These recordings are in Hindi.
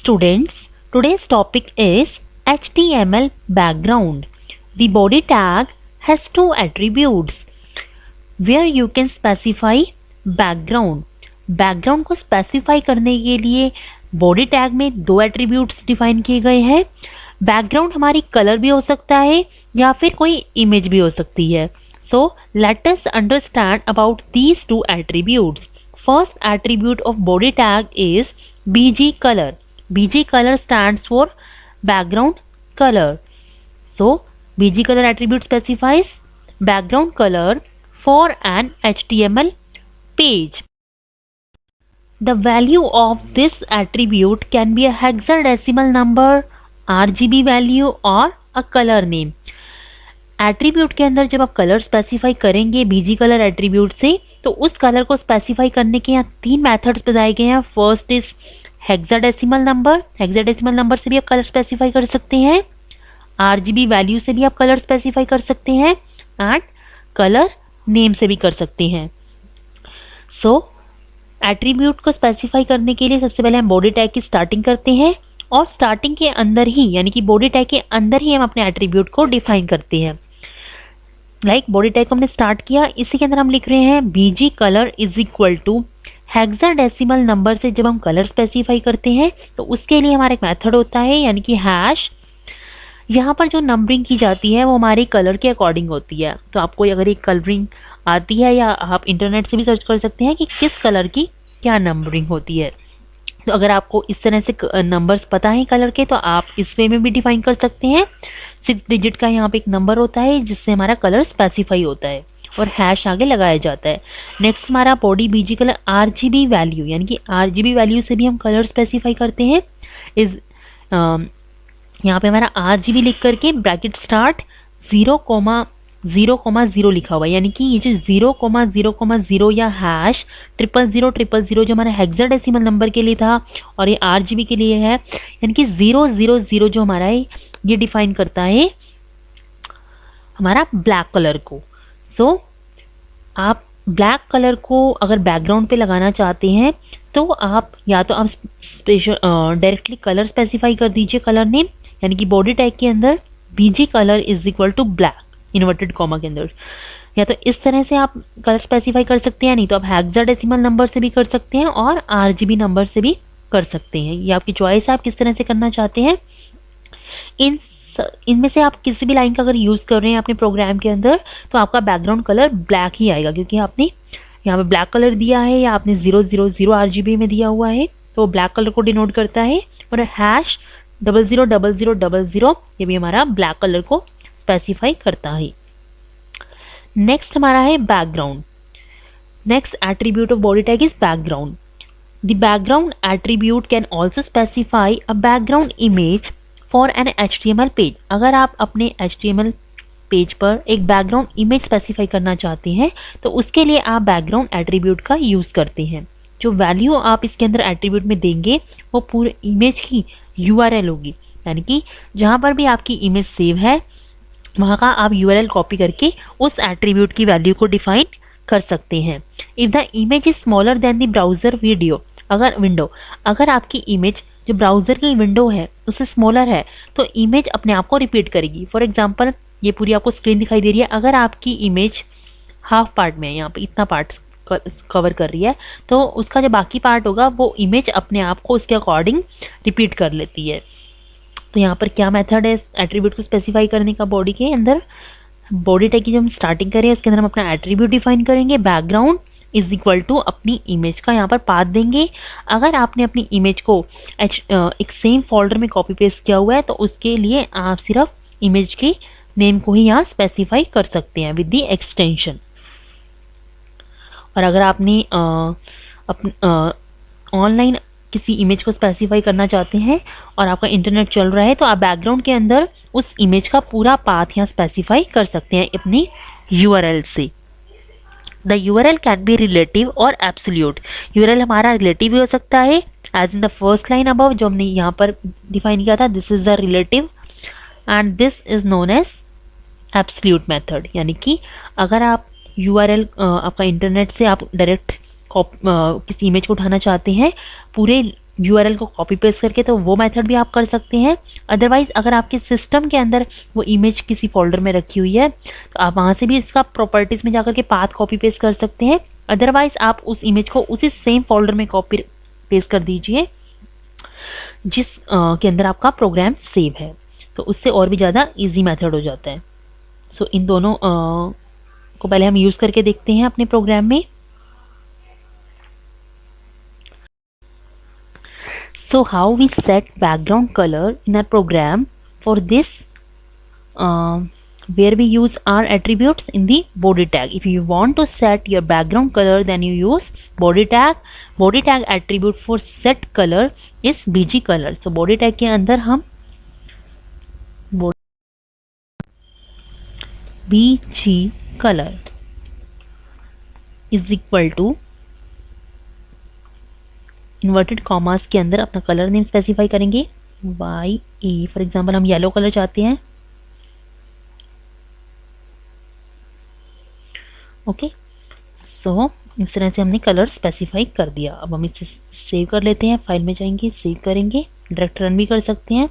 students, today's topic is HTML background. The body tag has two attributes where you can specify background. Background को स्पेसिफाई करने के लिए बॉडी टैग में दो एट्रीब्यूट्स डिफाइन किए गए हैं. बैकग्राउंड हमारी कलर भी हो सकता है या फिर कोई इमेज भी हो सकती है. सो let us understand about these two attributes. First attribute of body tag is BG color. BG color stands for background color. So BG color attribute specifies background color for an HTML page. The value of this attribute can be a hexadecimal number, RGB value और a color name. एट्रीब्यूट के अंदर जब आप कलर स्पेसिफाई करेंगे BG कलर एट्रीब्यूट से, तो उस कलर को स्पेसिफाई करने के यहाँ तीन मेथड्स बताए गए हैं. First is hexadecimal number. Hexadecimal number से भी आप कलर स्पेसिफाई कर सकते हैं. RGB वैल्यू से भी आप कलर स्पेसिफाई कर सकते हैं एंड कलर नेम से भी कर सकते हैं. सो एट्रीब्यूट को स्पेसिफाई करने के लिए सबसे पहले हम बॉडी टैग की स्टार्टिंग करते हैं और स्टार्टिंग के अंदर ही यानी कि बॉडी टैग के अंदर ही हम अपने एट्रीब्यूट को डिफाइन करते हैं. लाइक बॉडी टैग को हमने स्टार्ट किया, इसी के अंदर हम लिख रहे हैं BG colour is equal to hexadecimal number से जब हम कलर स्पेसिफाई करते हैं तो उसके लिए हमारा एक मेथड होता है यानी कि हैश. यहाँ पर जो नंबरिंग की जाती है वो हमारे कलर के अकॉर्डिंग होती है. तो आपको अगर एक कलरिंग आती है या आप इंटरनेट से भी सर्च कर सकते हैं कि किस कलर की क्या नंबरिंग होती है. तो अगर आपको इस तरह से नंबर्स पता है कलर के तो आप इस वे में भी डिफाइन कर सकते हैं. 6 डिजिट का यहाँ पे एक नंबर होता है जिससे हमारा कलर स्पेसिफाई होता है और हैश आगे लगाया जाता है. नेक्स्ट हमारा body BG colour RGB value यानी कि RGB वैल्यू से भी हम कलर स्पेसिफाई करते हैं. इस यहाँ पे हमारा RGB लिख करके ब्रैकेट स्टार्ट 0,0,0 लिखा हुआ है यानी कि ये जो 0,0,0 या हैश 0,0,0,0 जो हमारा हेक्साडेसिमल नंबर के लिए था और ये RGB के लिए है यानी कि 0,0,0 जो हमारा है ये डिफाइन करता है हमारा ब्लैक कलर को. सो आप ब्लैक कलर को अगर बैकग्राउंड पे लगाना चाहते हैं तो आप या तो आप स्पेशल डायरेक्टली कलर स्पेसिफाई कर दीजिए कलर नेम यानी कि बॉडी टैग के अंदर BG colour is equal to black inverted comma के अंदर, या तो इस तरह से आप कलर स्पेसिफाई कर सकते हैं. नहीं तो आप हेक्साडेसिमल नंबर से भी कर सकते हैं और RGB नंबर से भी कर सकते हैं. ये आपकी चॉइस है आप किस तरह से करना चाहते हैं. इनमें से आप किसी भी लाइन का अगर यूज़ कर रहे हैं अपने प्रोग्राम के अंदर तो आपका बैकग्राउंड कलर ब्लैक ही आएगा क्योंकि आपने यहाँ पे ब्लैक कलर दिया है या आपने 0,0,0 RGB में दिया हुआ है तो ब्लैक कलर को डिनोट करता है. और हैश 0,0,0,0,0 ये भी हमारा ब्लैक कलर को स्पेसिफाई करता है. नेक्स्ट हमारा है background. Next attribute of body tag is background. The background attribute can also specify a background image for an HTML page. अगर आप अपने HTML पेज पर एक बैकग्राउंड इमेज स्पेसिफाई करना चाहते हैं तो उसके लिए आप बैकग्राउंड एट्रीब्यूट का यूज़ करते हैं. जो वैल्यू आप इसके अंदर एट्रीब्यूट में देंगे वो पूरे इमेज की URL होगी यानी कि जहाँ पर भी आपकी इमेज सेव है वहाँ का आप URL कॉपी करके उस एट्रीब्यूट की वैल्यू को डिफाइन कर सकते हैं. If the image is smaller than the browser window, अगर आपकी इमेज जो ब्राउज़र की विंडो है उससे स्मॉलर है तो इमेज अपने आप को रिपीट करेगी. फॉर एग्जांपल ये पूरी आपको स्क्रीन दिखाई दे रही है. अगर आपकी इमेज हाफ पार्ट में यहाँ पे इतना पार्ट कवर कर रही है तो उसका जो बाकी पार्ट होगा वो इमेज अपने आप को उसके अकॉर्डिंग रिपीट कर लेती है. तो यहाँ पर क्या मेथड है एट्रीब्यूट को स्पेसिफाई करने का बॉडी के अंदर. बॉडी टैग की जब हम स्टार्टिंग करें उसके अंदर हम अपना एट्रीब्यूट डिफाइन करेंगे. बैकग्राउंड इज इक्वल टू अपनी इमेज का यहाँ पर पाथ देंगे. अगर आपने अपनी इमेज को एक सेम फोल्डर में कॉपी पेस्ट किया हुआ है तो उसके लिए आप सिर्फ इमेज की नेम को ही यहाँ स्पेसिफाई कर सकते हैं विद द एक्सटेंशन. और अगर आपने ऑनलाइन किसी इमेज को स्पेसिफाई करना चाहते हैं और आपका इंटरनेट चल रहा है तो आप बैकग्राउंड के अंदर उस इमेज का पूरा पाथ यहाँ स्पेसिफाई कर सकते हैं अपनी URL से. The URL can be relative और एब्सोल्यूट. URL हमारा रिलेटिव भी हो सकता है as in the first line above जो हमने यहाँ पर डिफाइन किया था. This is the relative and this is known as absolute method. यानी कि अगर आप URL आपका इंटरनेट से आप डायरेक्ट किसी इमेज को उठाना चाहते हैं पूरे URL को कॉपी पेस्ट करके, तो वो मेथड भी आप कर सकते हैं। अदरवाइज़ अगर आपके सिस्टम के अंदर वो इमेज किसी फोल्डर में रखी हुई है तो आप वहाँ से भी इसका प्रॉपर्टीज़ में जाकर के पाथ कॉपी पेस्ट कर सकते हैं। अदरवाइज़ आप उस इमेज को उसी सेम फोल्डर में कॉपी पेस्ट कर दीजिए जिस के अंदर आपका प्रोग्राम सेव है, तो उससे और भी ज़्यादा ईजी मेथड हो जाता है। सो इन दोनों को पहले हम यूज़ करके देखते हैं अपने प्रोग्राम में। So how we set background color in our program? For this, where we use our attributes in the body tag. If you want to set your background color, then you use body tag. Body tag attribute for set color is bg color. So body tag के अंदर हम bg color is equal to inverted commas के अंदर अपना कलर नेम स्पेसिफाई करेंगे YA। फॉर एग्जांपल हम येलो कलर चाहते हैं। ओके, सो इस तरह से हमने कलर स्पेसिफाई कर दिया। अब हम इसे सेव कर लेते हैं। फाइल में जाएंगे, सेव करेंगे, डायरेक्ट रन भी कर सकते हैं।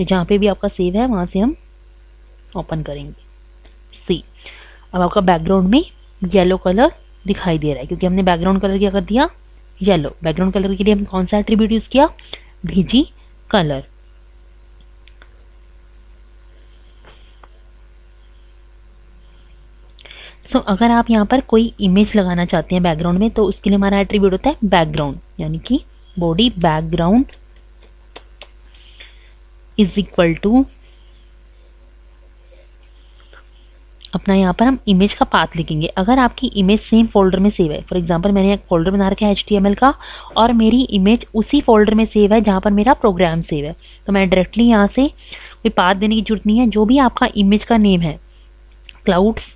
जहाँ पे भी आपका सेव है वहाँ से हम ओपन करेंगे। सी, अब आपका बैकग्राउंड में येलो कलर दिखाई दे रहा है क्योंकि हमने बैकग्राउंड कलर क्या कर दिया, येलो। बैकग्राउंड कलर के लिए हम कौन सा एट्रीब्यूट यूज किया, बीजी कलर। सो अगर आप यहाँ पर कोई इमेज लगाना चाहते हैं बैकग्राउंड में, तो उसके लिए हमारा एट्रीब्यूट होता है बैकग्राउंड, यानी कि body background is equal to अपना यहाँ पर हम इमेज का पाथ लिखेंगे। अगर आपकी इमेज सेम फोल्डर में सेव है, फॉर एग्जांपल मैंने एक फोल्डर बना रखा है HTML का और मेरी इमेज उसी फोल्डर में सेव है जहाँ पर मेरा प्रोग्राम सेव है, तो मैं डायरेक्टली यहाँ से कोई पाथ देने की जरूरत नहीं है। जो भी आपका इमेज का नेम है, क्लाउड्स,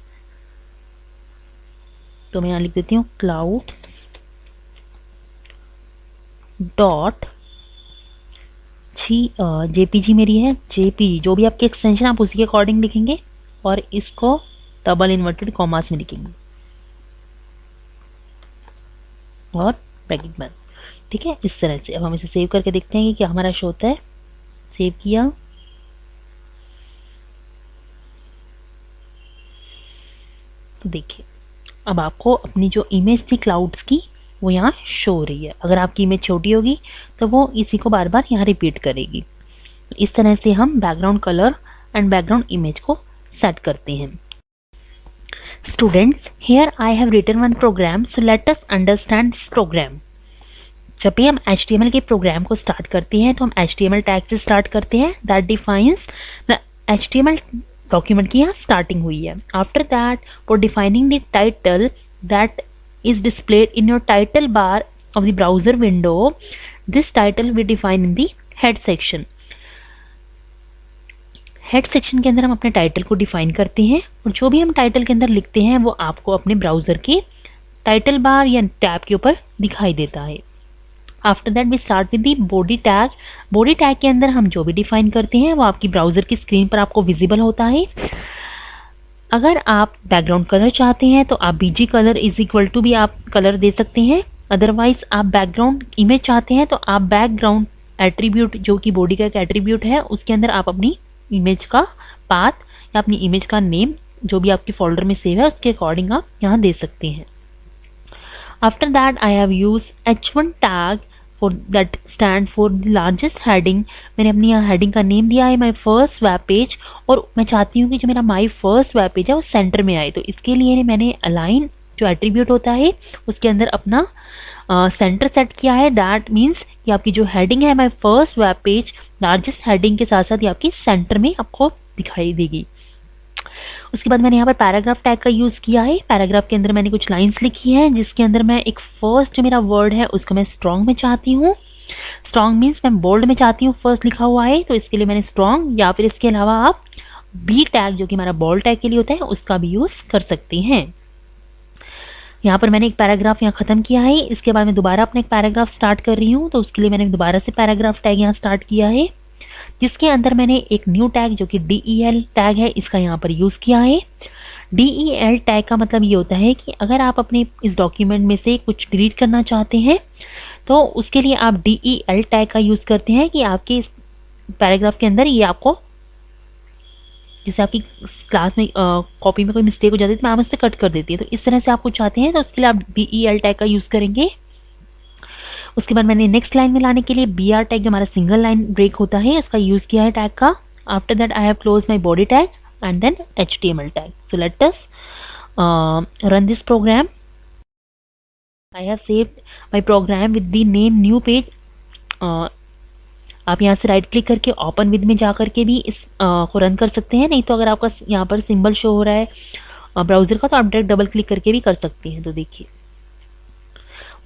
तो मैं यहाँ लिख देती हूँ क्लाउड्स डॉट JPG मेरी है, JPG जो भी आपकी एक्सटेंशन आप उसी के अकॉर्डिंग लिखेंगे और इसको डबल इन्वर्टेड कॉमास में लिखेंगे और ब्रैकेट बंद। ठीक है, इस तरह से। अब हम इसे सेव करके देखते हैं कि क्या हमारा शो होता है। सेव किया, तो देखिए अब आपको अपनी जो इमेज थी क्लाउड्स की वो यहाँ शो हो रही है। अगर आपकी इमेज छोटी होगी तो वो इसी को बार बार यहाँ रिपीट करेगी। इस तरह से हम background colour and background image को सेट करते हैं। Students, here I have written one program, so let us understand this program. जब भी हम HTML के प्रोग्राम को स्टार्ट करते हैं तो हम HTML टैग से स्टार्ट करते हैं, that defines the HTML document की यहाँ स्टार्टिंग हुई है। After that, for defining the title that is displayed in your title bar of the browser window, this title we define in the head section. Head section के अंदर हम अपने टाइटल को डिफाइन करते हैं और जो भी हम टाइटल के अंदर लिखते हैं वो आपको अपने ब्राउज़र के टाइटल बार या टैब के ऊपर दिखाई देता है। After that we start with the body tag. Body tag के अंदर हम जो भी डिफाइन करते हैं वो आपकी ब्राउज़र की स्क्रीन पर आपको विजिबल होता है। अगर आप बैकग्राउंड कलर चाहते हैं तो आप BG colour is equal to भी आप कलर दे सकते हैं। अदरवाइज आप बैकग्राउंड इमेज चाहते हैं तो आप बैकग्राउंड एट्रीब्यूट जो कि बॉडी का एक एट्रीब्यूट है उसके अंदर आप अपनी इमेज का पाथ या अपनी इमेज का नेम जो भी आपके फोल्डर में सेव है उसके अकॉर्डिंग आप यहाँ दे सकते हैं। After that I have use H1 tag for that stand for the largest heading. मैंने अपनी यहाँ हेडिंग का नेम दिया है माई फर्स्ट वेब पेज और मैं चाहती हूँ कि जो मेरा माई फर्स्ट वेब पेज है वो सेंटर में आए, तो इसके लिए मैंने अलाइन जो एट्रीब्यूट होता है उसके अंदर अपना सेंटर सेट किया है। दैट मीन्स कि आपकी जो हेडिंग है my first web page largest heading के साथ साथ ये आपकी सेंटर में आपको दिखाई देगी। उसके बाद मैंने यहाँ पर पैराग्राफ टैग का यूज़ किया है। पैराग्राफ के अंदर मैंने कुछ लाइंस लिखी हैं जिसके अंदर मैं एक फर्स्ट जो मेरा वर्ड है उसको मैं स्ट्रॉन्ग में चाहती हूँ। स्ट्रॉन्ग मीन्स मैं बोल्ड में चाहती हूँ फर्स्ट लिखा हुआ है, तो इसके लिए मैंने स्ट्रॉन्ग या फिर इसके अलावा आप B टैग जो कि हमारा बोल्ड टैग के लिए होता है उसका भी यूज़ कर सकते हैं। यहाँ पर मैंने एक पैराग्राफ यहाँ ख़त्म किया है। इसके बाद मैं दोबारा अपना एक पैराग्राफ स्टार्ट कर रही हूँ, तो उसके लिए मैंने दोबारा से पैराग्राफ टैग यहाँ स्टार्ट किया है जिसके अंदर मैंने एक न्यू टैग जो कि DEL टैग है इसका यहाँ पर यूज़ किया है। DEL टैग का मतलब ये होता है कि अगर आप अपने इस डॉक्यूमेंट में से कुछ डिलीट करना चाहते हैं तो उसके लिए आप DEL टैग का यूज़ करते हैं कि आपके इस पैराग्राफ के अंदर ये आपको, जैसे आपकी क्लास में कॉपी में कोई मिस्टेक हो जाती है तो मैम उस पर कट कर देती है, तो इस तरह से आपको चाहते हैं तो उसके लिए आप DEL टैग का यूज़ करेंगे। उसके बाद मैंने नेक्स्ट लाइन में लाने के लिए BR टैग, जो हमारा सिंगल लाइन ब्रेक होता है, उसका यूज़ किया है टैग का। After that I have close my body tag and then HTML tag. So let us run this program. I have saved my program with the name new page. आप यहाँ से राइट क्लिक करके ओपन विद में जा करके भी इस को रन कर सकते हैं, नहीं तो अगर आपका यहाँ पर सिंबल शो हो रहा है ब्राउज़र का तो आप डायरेक्ट डबल क्लिक करके भी कर सकते हैं। तो देखिए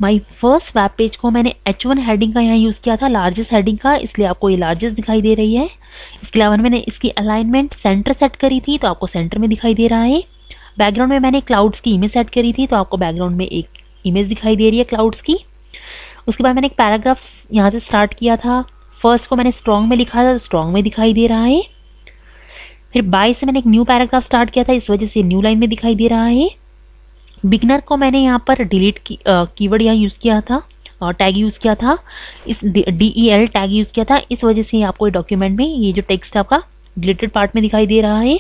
माई फर्स्ट वेब पेज को मैंने H1 हेडिंग का यहाँ यूज़ किया था, लार्जेस्ट हेडिंग का, इसलिए आपको ये लार्जेस्ट दिखाई दे रही है। इसके अलावा मैंने इसकी अलाइनमेंट सेंटर सेट करी थी तो आपको सेंटर में दिखाई दे रहा है। बैकग्राउंड में मैंने क्लाउड्स की इमेज सेट करी थी तो आपको बैकग्राउंड में एक इमेज दिखाई दे रही है क्लाउड्स की। उसके बाद मैंने एक पैराग्राफ यहाँ से स्टार्ट किया था, फर्स्ट को मैंने स्ट्रॉन्ग में लिखा था तो स्ट्रॉन्ग में दिखाई दे रहा है। फिर बाय से मैंने एक न्यू पैराग्राफ स्टार्ट किया था, इस वजह से न्यू लाइन में दिखाई दे रहा है। बिगनर को मैंने यहाँ पर डिलीट कीवर्ड यहाँ यूज़ किया था और टैग यूज़ किया था, इस DEL टैग यूज़ किया था, इस वजह से आपको डॉक्यूमेंट में ये जो टेक्स्ट आपका डिलीटेड पार्ट में दिखाई दे रहा है।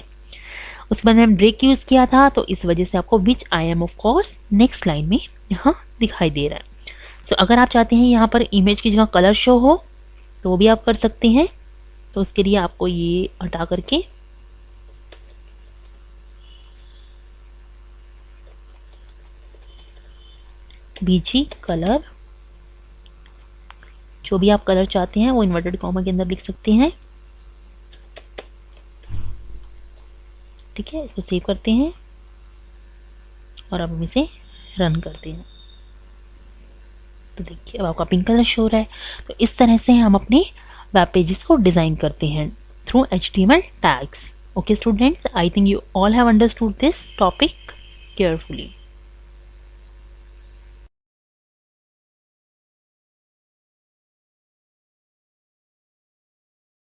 उसके बाद मैंने ब्रेक यूज़ किया था तो इस वजह से आपको which I am of course next line में यहाँ दिखाई दे रहा है। सो अगर आप चाहते हैं यहाँ पर इमेज की जगह कलर शो हो तो वो भी आप कर सकते हैं। तो उसके लिए आपको ये हटा करके BG कलर, जो भी आप कलर चाहते हैं वो इन्वर्टेड कॉमा के अंदर लिख सकते हैं। ठीक है, इसको सेव करते हैं और अब हम इसे रन करते हैं। तो देखिए अब आपका पिंक कलर शो हो रहा है। तो इस तरह से हम अपने वेब पेजेस को डिज़ाइन करते हैं through HTML tags. Okay students, I think you all have understood this topic carefully.